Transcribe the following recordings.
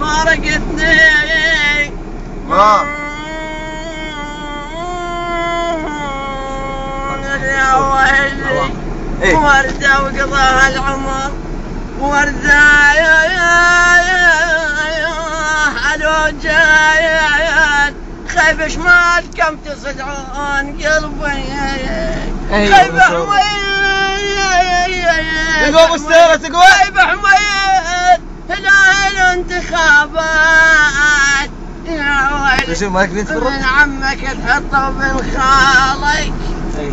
فارقتني يا ويلي وردة وقضاها العمر وردة حلو جايين خايف شمال كم تصدعون قلبي خايف حميد تقوى مستغرة تقوى خايف حميد هنا الانتخابات يا ويلي شوف مالك نتفرج من عمك تحطه بالخالك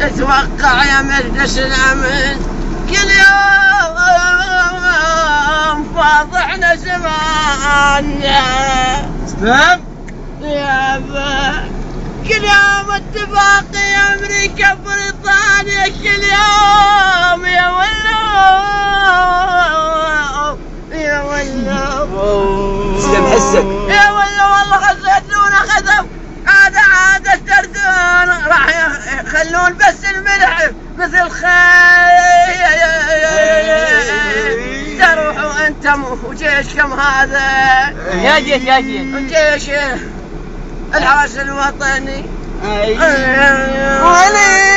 تتوقع يا مجلس الامن كل يوم فاضحنا زماننا سلام يا با كل يوم اتفاقي امريكا بريطانيا كل يوم يا ولو يا ولو سلام حسك يا ولو والله خزيتونا خذوا عاد التردون راح يخلون بس الملح مثل تروحوا انتم وجيشكم هذا يا جيش جيش الحرس الوطني ولي